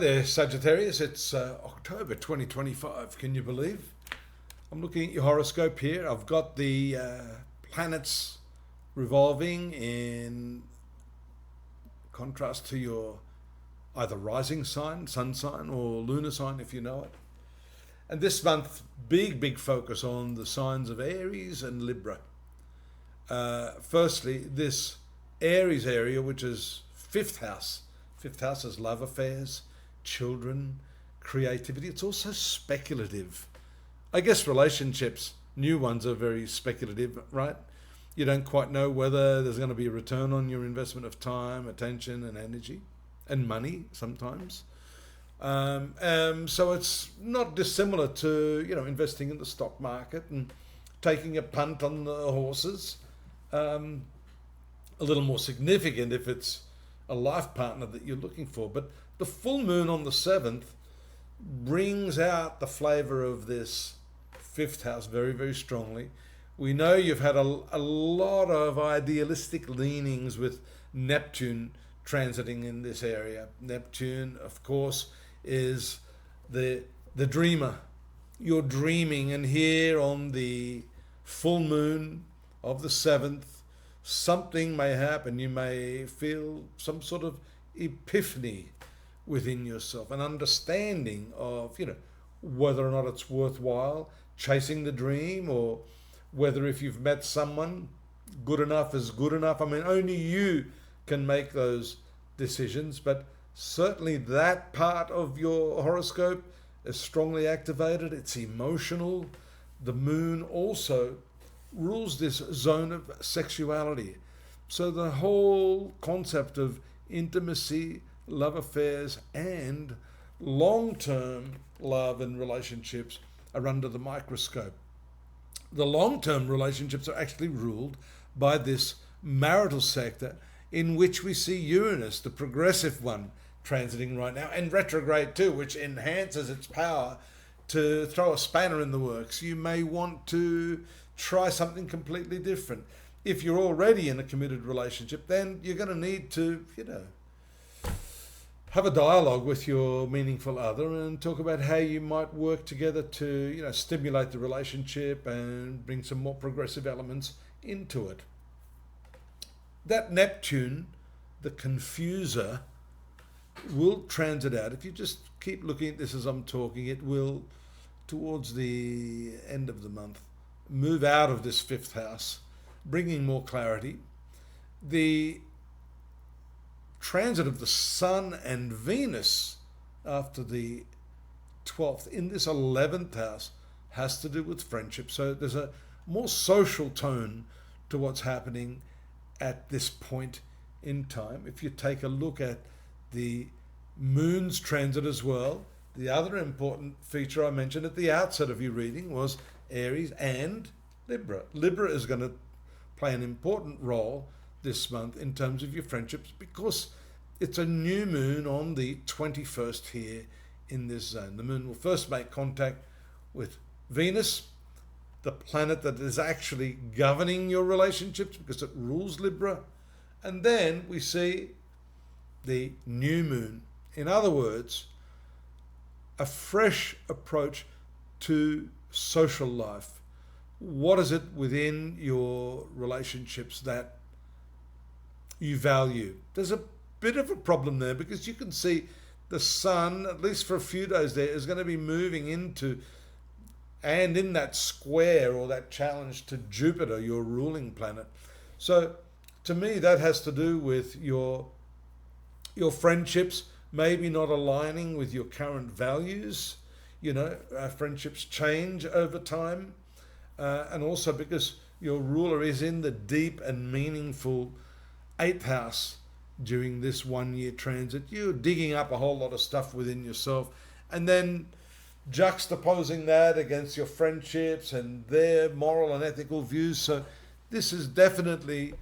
Hi there, Sagittarius. It's October 2025. Can you believe? I'm looking at your horoscope here. I've got the planets revolving in contrast to your either rising sign, sun sign, or lunar sign, if you know it. And this month, big focus on the signs of Aries and Libra. Firstly, this Aries area, which is fifth house. Fifth house is love affairs, children, creativity. It's also speculative. I guess relationships, new ones, are very speculative, right? You don't quite know whether there's going to be a return on your investment of time, attention, and energy, and money sometimes. So it's not dissimilar to investing in the stock market and taking a punt on the horses. A little more significant if it's a life partner that you're looking for. But the full moon on the 7th brings out the flavor of this fifth house very strongly. We know you've had a lot of idealistic leanings with Neptune transiting in this area. Neptune, of course, is the dreamer. You're dreaming, and here on the full moon of the 7th, something may happen. You may feel some sort of epiphany within yourself, an understanding of, whether or not it's worthwhile chasing the dream, or whether if you've met someone, good enough is good enough. I mean, only you can make those decisions, but certainly that part of your horoscope is strongly activated. It's emotional. The moon also rules this zone of sexuality. So the whole concept of intimacy, love affairs, and long-term love and relationships are under the microscope. The long-term relationships are actually ruled by this marital sector, in which we see Uranus, the progressive one, transiting right now, and retrograde too, which enhances its power to throw a spanner in the works. You may want to try something completely different. If you're already in a committed relationship, then you're going to need to, have a dialogue with your meaningful other and talk about how you might work together to, stimulate the relationship and bring some more progressive elements into it. That Neptune, the confuser, will transit out. If you just keep looking at this as I'm talking, it will, towards the end of the month, move out of this fifth house, bringing more clarity. The transit of the Sun and Venus after the 12th in this 11th house has to do with friendship. So there's a more social tone to what's happening at this point in time. If you take a look at the moon's transit as well, the other important feature I mentioned at the outset of your reading was Aries and Libra. Libra is going to play an important role this month in terms of your friendships, because it's a new moon on the 21st here in this zone. The moon will first make contact with Venus, the planet that is actually governing your relationships because it rules Libra, and then we see the new moon. In other words, a fresh approach to social life. What is it within your relationships that you value? There's a bit of a problem there, because you can see the Sun, at least for a few days there, is going to be moving into and in that square or that challenge to Jupiter, your ruling planet. So to me, that has to do with your friendships maybe not aligning with your current values. Friendships change over time, and also because your ruler is in the deep and meaningful 8th house during this 1 year transit. You're digging up a whole lot of stuff within yourself, and then juxtaposing that against your friendships and their moral and ethical views. So this is definitely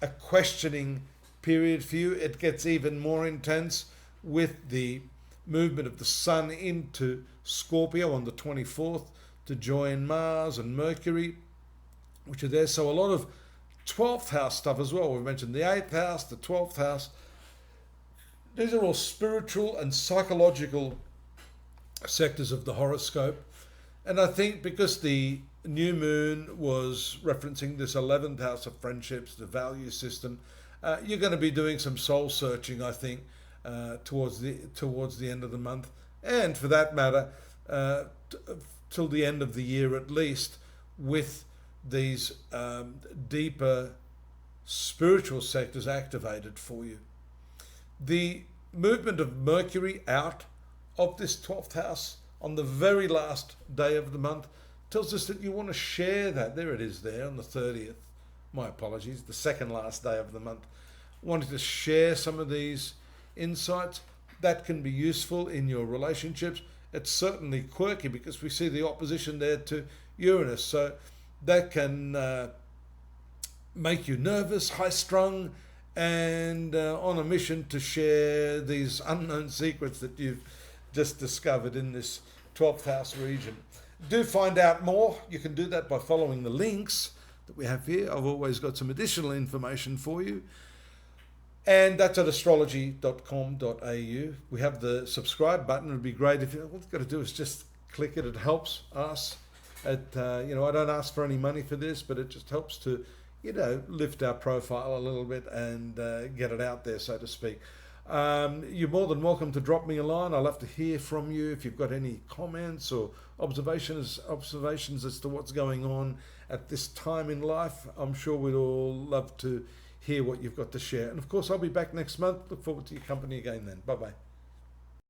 a questioning period for you. It gets even more intense with the movement of the Sun into Scorpio on the 24th to join Mars and Mercury, which are there. So a lot of 12th house stuff as well. We've mentioned the 8th house, the 12th house. These are all spiritual and psychological sectors of the horoscope. And I think because the new moon was referencing this 11th house of friendships, the value system, you're going to be doing some soul searching, I think, towards the end of the month, and for that matter, till the end of the year at least, with these deeper spiritual sectors activated for you. The movement of Mercury out of this 12th house on the very last day of the month tells us that you want to share that. There it is there on the 30th. My apologies, the second last day of the month. Wanting to share some of these insights that can be useful in your relationships. It's certainly quirky because we see the opposition there to Uranus. So that can make you nervous, high-strung, and on a mission to share these unknown secrets that you've just discovered in this 12th house region. Do find out more. You can do that by following the links that we have here. I've always got some additional information for you. And that's at astrology.com.au. We have the subscribe button. It would be great if all you've got to do is just click it. It helps us. I don't ask for any money for this, but it just helps to, lift our profile a little bit and get it out there, so to speak. You're more than welcome to drop me a line. I'll love to hear from you if you've got any comments or observations as to what's going on at this time in life. I'm sure we'd all love to hear what you've got to share. And of course, I'll be back next month. Look forward to your company again then. Bye-bye.